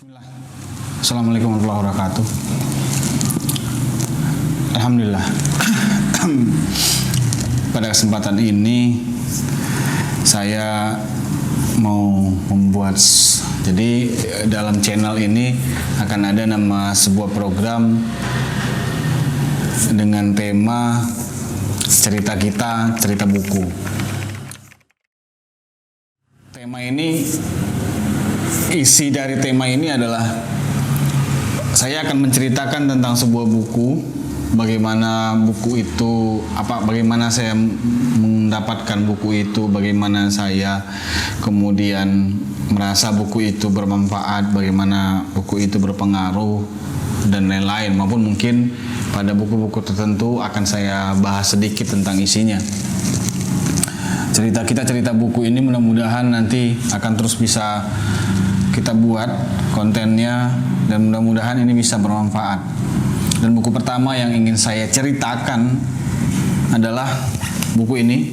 Bismillah. Assalamualaikum warahmatullahi wabarakatuh. Alhamdulillah. Pada kesempatan ini saya mau membuat, jadi dalam channel ini akan ada nama sebuah program dengan tema cerita kita, cerita buku. Tema ini, isi dari tema ini adalah saya akan menceritakan tentang sebuah buku, bagaimana buku itu, bagaimana saya mendapatkan buku itu, bagaimana saya kemudian merasa buku itu bermanfaat, bagaimana buku itu berpengaruh dan lain-lain, maupun mungkin pada buku-buku tertentu akan saya bahas sedikit tentang isinya. Cerita kita, cerita buku ini mudah-mudahan nanti akan terus bisa kita buat kontennya dan mudah-mudahan ini bisa bermanfaat. Dan buku pertama yang ingin saya ceritakan adalah buku ini,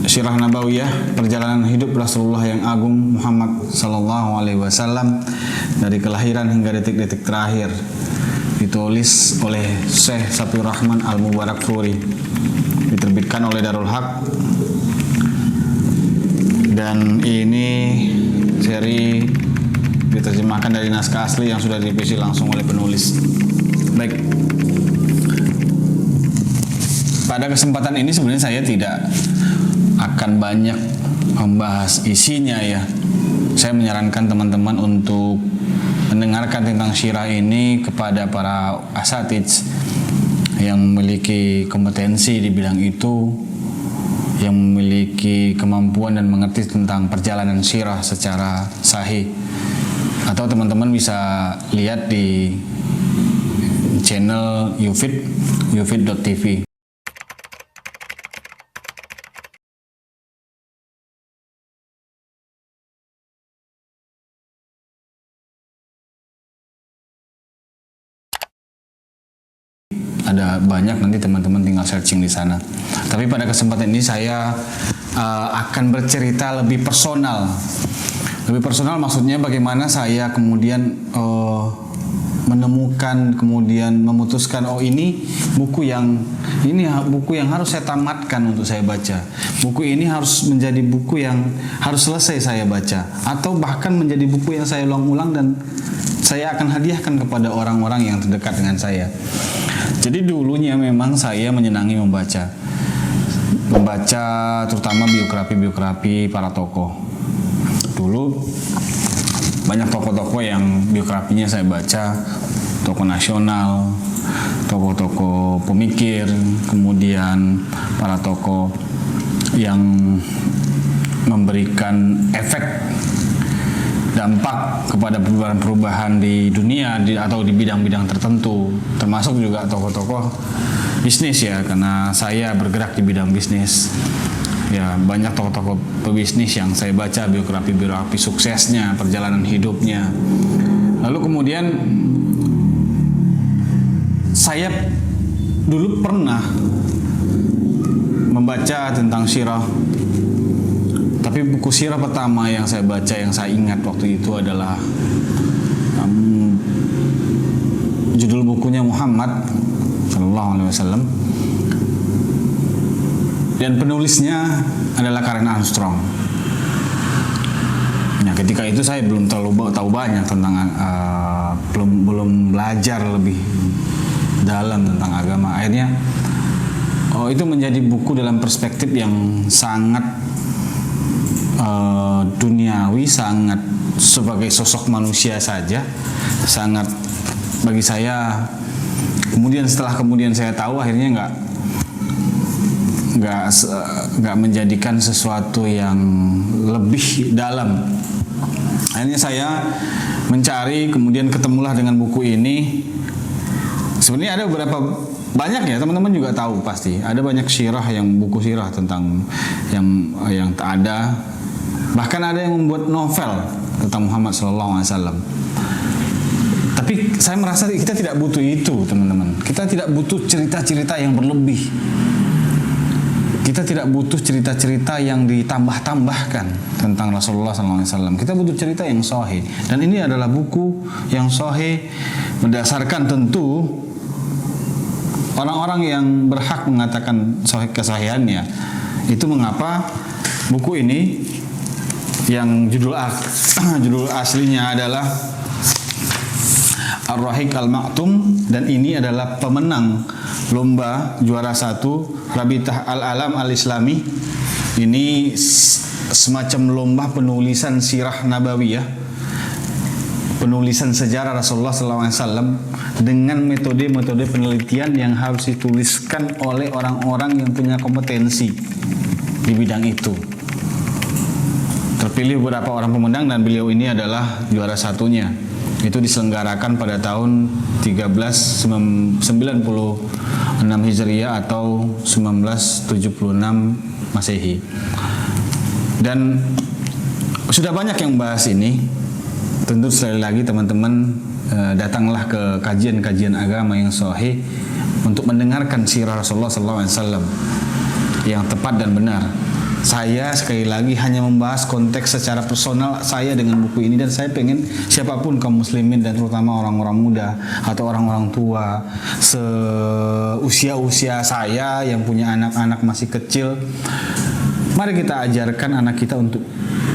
Sirah Nabawiyah, Perjalanan Hidup Rasulullah yang Agung Muhammad Sallallahu Alaihi Wasallam dari kelahiran hingga detik-detik terakhir, ditulis oleh Syekh Safiur Rahman Al-Mubarakfuri, diterbitkan oleh Darul Haq. Dan ini seri diterjemahkan dari naskah asli yang sudah direvisi langsung oleh penulis. Baik, pada kesempatan ini sebenarnya saya tidak akan banyak membahas isinya ya. Saya menyarankan teman-teman untuk mendengarkan tentang syirah ini kepada para asatidz yang memiliki kompetensi di bidang itu, yang memiliki kemampuan dan mengerti tentang perjalanan syirah secara sahih. Atau teman-teman bisa lihat di channel ufid.tv. Ada banyak, nanti teman-teman tinggal searching di sana. Tapi pada kesempatan ini saya akan bercerita lebih personal. Lebih personal maksudnya bagaimana saya kemudian menemukan, kemudian memutuskan, ini buku yang harus saya tamatkan untuk saya baca. Buku ini harus menjadi buku yang harus selesai saya baca, atau bahkan menjadi buku yang saya ulang-ulang dan saya akan hadiahkan kepada orang-orang yang terdekat dengan saya. Jadi dulunya memang saya menyenangi membaca terutama biografi para tokoh. Dulu banyak tokoh-tokoh yang biografinya saya baca, tokoh nasional, tokoh-tokoh pemikir, kemudian para tokoh yang memberikan efek dampak kepada perubahan-perubahan di dunia atau di bidang-bidang tertentu, termasuk juga tokoh-tokoh bisnis ya, karena saya bergerak di bidang bisnis. Ya, banyak tokoh-tokoh pebisnis yang saya baca biografi suksesnya, perjalanan hidupnya. Lalu kemudian saya dulu pernah membaca tentang sirah. Tapi buku sirah pertama yang saya baca, yang saya ingat waktu itu adalah judul bukunya Muhammad Sallallahu Alaihi Wasallam, dan penulisnya adalah Karen Armstrong. Nah, ketika itu saya belum terlalu tahu banyak tentang belum belajar lebih dalam tentang agama. Akhirnya itu menjadi buku dalam perspektif yang sangat duniawi, sangat sebagai sosok manusia saja, sangat bagi saya. Setelah saya tahu, akhirnya nggak menjadikan sesuatu yang lebih dalam. Akhirnya saya mencari, kemudian ketemulah dengan buku ini. Sebenarnya ada banyak ya, teman-teman juga tahu pasti ada banyak buku sirah tentang yang tak ada. Bahkan ada yang membuat novel tentang Muhammad SAW. Tapi saya merasa kita tidak butuh itu, teman-teman. Kita tidak butuh cerita-cerita yang berlebih. Kita tidak butuh cerita-cerita yang ditambah-tambahkan tentang Rasulullah SAW. Kita butuh cerita yang sahih. Dan ini adalah buku yang sahih berdasarkan tentu orang-orang yang berhak mengatakan sahih kesahihannya. Itu mengapa buku ini yang judul aslinya adalah Ar-Rahiq Al-Maktum, dan ini adalah pemenang lomba juara 1 Rabitah Al-Alam Al-Islami. Ini semacam lomba penulisan sirah nabawiyah, penulisan sejarah Rasulullah SAW dengan metode-metode penelitian yang harus dituliskan oleh orang-orang yang punya kompetensi di bidang itu. Terpilih beberapa orang pemenang dan beliau ini adalah juara satunya. Itu diselenggarakan pada tahun 1396 Hijriah atau 1976 Masehi. Dan sudah banyak yang bahas ini. Tentu sekali lagi teman-teman datanglah ke kajian-kajian agama yang sahih untuk mendengarkan sirah Rasulullah SAW yang tepat dan benar. Saya sekali lagi hanya membahas konteks secara personal saya dengan buku ini, dan saya pengen siapapun kaum muslimin dan terutama orang-orang muda atau orang-orang tua seusia-usia saya yang punya anak-anak masih kecil, mari kita ajarkan anak kita untuk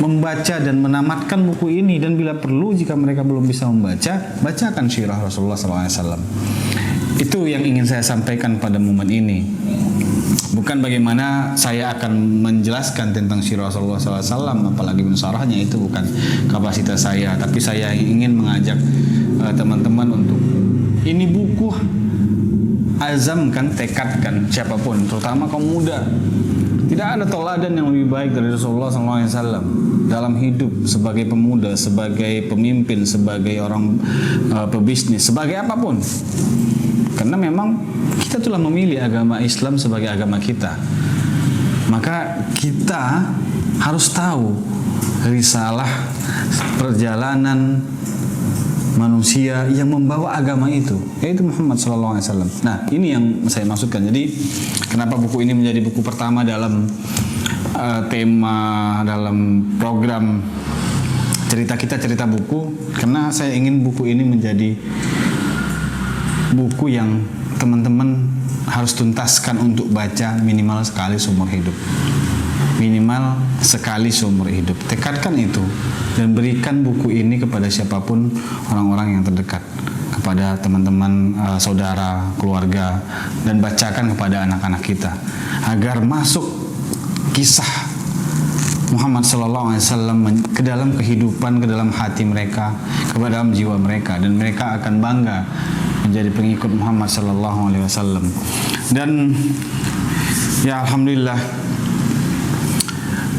membaca dan menamatkan buku ini, dan bila perlu jika mereka belum bisa membaca, bacakan sirah Rasulullah SAW. Itu yang ingin saya sampaikan pada momen ini. Bukan bagaimana saya akan menjelaskan tentang sirah Rasulullah SAW, apalagi mensarahnya, itu bukan kapasitas saya. Tapi saya ingin mengajak teman-teman untuk ini buku azamkan, tekadkan siapapun, terutama kaum muda. Tidak ada teladan yang lebih baik dari Rasulullah SAW dalam hidup sebagai pemuda, sebagai pemimpin, sebagai orang pebisnis, sebagai apapun. Karena memang kita telah memilih agama Islam sebagai agama kita. Maka kita harus tahu risalah perjalanan manusia yang membawa agama itu, yaitu Muhammad SAW. Nah, ini yang saya maksudkan. Jadi, kenapa buku ini menjadi buku pertama dalam tema, dalam program cerita kita, cerita buku? Karena saya ingin buku ini menjadi buku yang teman-teman harus tuntaskan untuk baca minimal sekali seumur hidup. Minimal sekali seumur hidup. Tekadkan itu dan berikan buku ini kepada siapapun orang-orang yang terdekat, kepada teman-teman, saudara, keluarga, dan bacakan kepada anak-anak kita agar masuk kisah Muhammad SAW ke dalam kehidupan, ke dalam hati mereka, ke dalam jiwa mereka, dan mereka akan bangga menjadi pengikut Muhammad SAW. Dan ya alhamdulillah,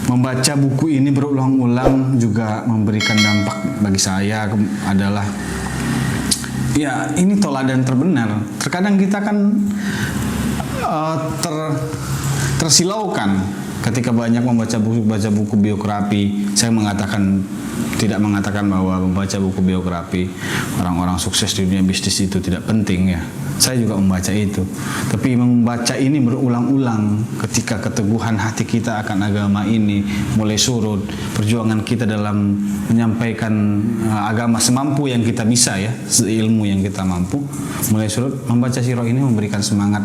membaca buku ini berulang-ulang juga memberikan dampak bagi saya adalah ya ini teladan terbenar. Terkadang kita kan tersilaukan ketika banyak membaca buku biografi. Saya tidak mengatakan bahwa membaca buku biografi orang-orang sukses di dunia bisnis itu tidak penting ya. Saya juga membaca itu. Tapi membaca ini berulang-ulang ketika keteguhan hati kita akan agama ini mulai surut, perjuangan kita dalam menyampaikan agama semampu yang kita bisa ya, seilmu yang kita mampu mulai surut. Membaca sirah ini memberikan semangat,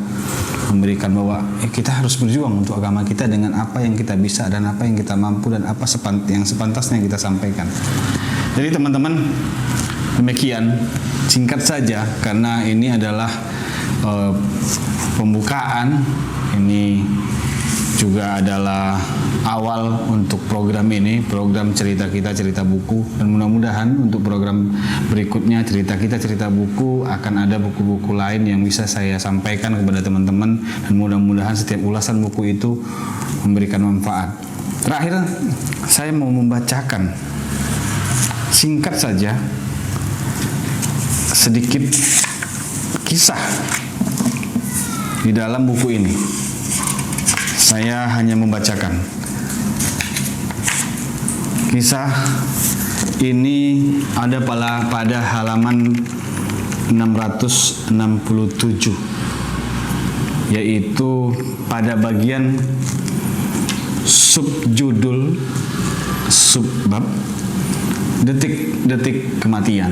memberikan bahwa kita harus berjuang untuk agama kita dengan apa yang kita bisa dan apa yang kita mampu dan apa yang sepantasnya kita sampaikan. Jadi teman-teman, demikian singkat saja karena ini adalah pembukaan, ini juga adalah awal untuk program ini, program cerita kita, cerita buku, dan mudah-mudahan untuk program berikutnya cerita kita, cerita buku akan ada buku-buku lain yang bisa saya sampaikan kepada teman-teman, dan mudah-mudahan setiap ulasan buku itu memberikan manfaat. Terakhir, saya mau membacakan singkat saja sedikit kisah di dalam buku ini. Saya hanya membacakan kisah ini ada pada halaman 667. yaitu pada bagian subjudul subbab detik-detik kematian.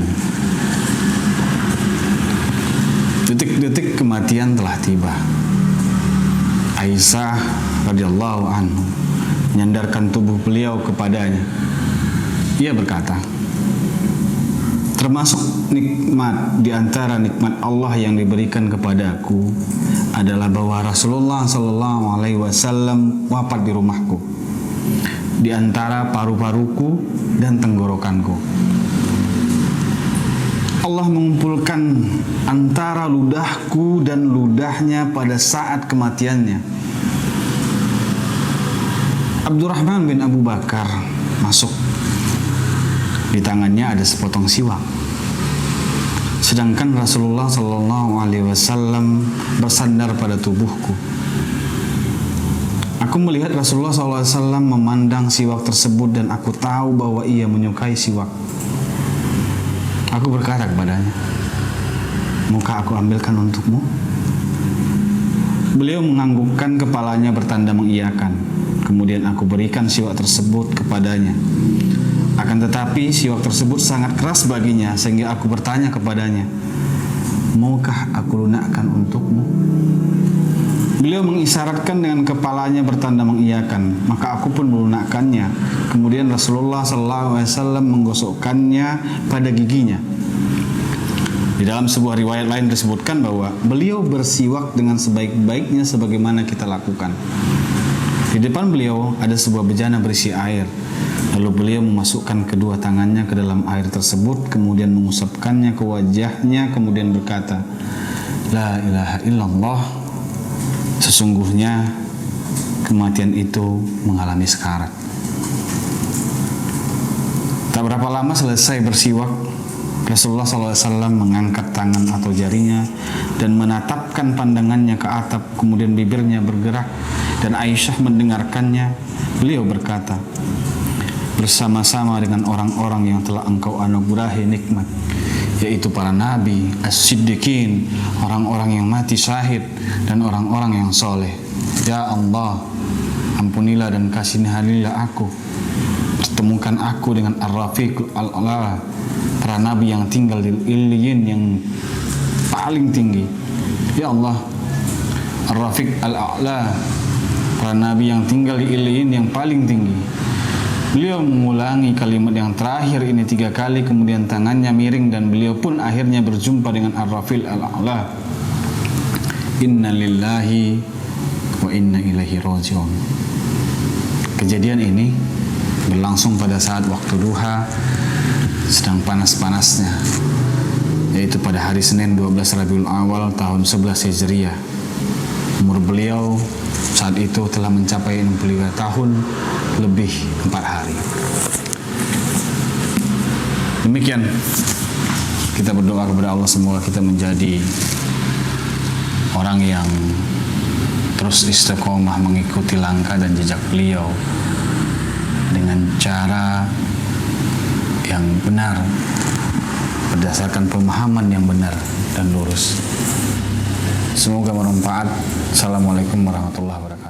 Detik-detik kematian telah tiba. Aisyah radhiyallahu anhu menyandarkan tubuh beliau kepadanya. Ia berkata, termasuk nikmat di antara nikmat Allah yang diberikan kepadaku adalah bahwa Rasulullah sallallahu alaihi wasallam wafat di rumahku, di antara paru-paruku dan tenggorokanku. Allah mengumpulkan antara ludahku dan ludahnya pada saat kematiannya. Abdurrahman bin Abu Bakar masuk. Di tangannya ada sepotong siwak. Sedangkan Rasulullah sallallahu alaihi wasallam bersandar pada tubuhku. Aku melihat Rasulullah sallallahu alaihi wasallam memandang siwak tersebut dan aku tahu bahwa ia menyukai siwak. Aku berkata kepadanya, "Maukah aku ambilkan untukmu?" Beliau menganggukkan kepalanya bertanda mengiyakan. Kemudian aku berikan siwak tersebut kepadanya. Akan tetapi siwak tersebut sangat keras baginya sehingga aku bertanya kepadanya, "Maukah aku lunakkan untukmu?" Beliau mengisyaratkan dengan kepalanya bertanda mengiyakan, maka aku pun melunakkannya. Kemudian Rasulullah SAW menggosokkannya pada giginya. Di dalam sebuah riwayat lain disebutkan bahwa beliau bersiwak dengan sebaik-baiknya sebagaimana kita lakukan. Di depan beliau ada sebuah bejana berisi air. Lalu beliau memasukkan kedua tangannya ke dalam air tersebut, kemudian mengusapkannya ke wajahnya, kemudian berkata, "La ilaha illallah. Sesungguhnya kematian itu mengalami sekarat." Tak berapa lama selesai bersiwak, Rasulullah SAW mengangkat tangan atau jarinya dan menatapkan pandangannya ke atap, kemudian bibirnya bergerak dan Aisyah mendengarkannya. Beliau berkata, "Bersama-sama dengan orang-orang yang telah engkau anugerahi nikmat, yaitu para nabi, as-siddiqin, orang-orang yang mati syahid, dan orang-orang yang soleh. Ya Allah, ampunilah dan kasihanilah aku. Pertemukan aku dengan ar-rafiq al-a'la, para nabi yang tinggal di Illiyin yang paling tinggi. Ya Allah, ar-rafiq al-a'la, para nabi yang tinggal di Illiyin yang paling tinggi." Beliau mengulangi kalimat yang terakhir ini 3 kali, kemudian tangannya miring dan beliau pun akhirnya berjumpa dengan Ar-Rafil Al-A'la. Inna lillahi wa inna ilaihi raji'un. Kejadian ini berlangsung pada saat waktu duha sedang panas-panasnya, yaitu pada hari Senin 12 Rabiul Awal tahun 11 Hijriah. Umur beliau saat itu telah mencapai 63 tahun lebih 4 hari. Demikian kita berdoa kepada Allah, semoga kita menjadi orang yang terus istiqomah mengikuti langkah dan jejak beliau dengan cara yang benar, berdasarkan pemahaman yang benar dan lurus. Semoga bermanfaat. Assalamualaikum warahmatullahi wabarakatuh.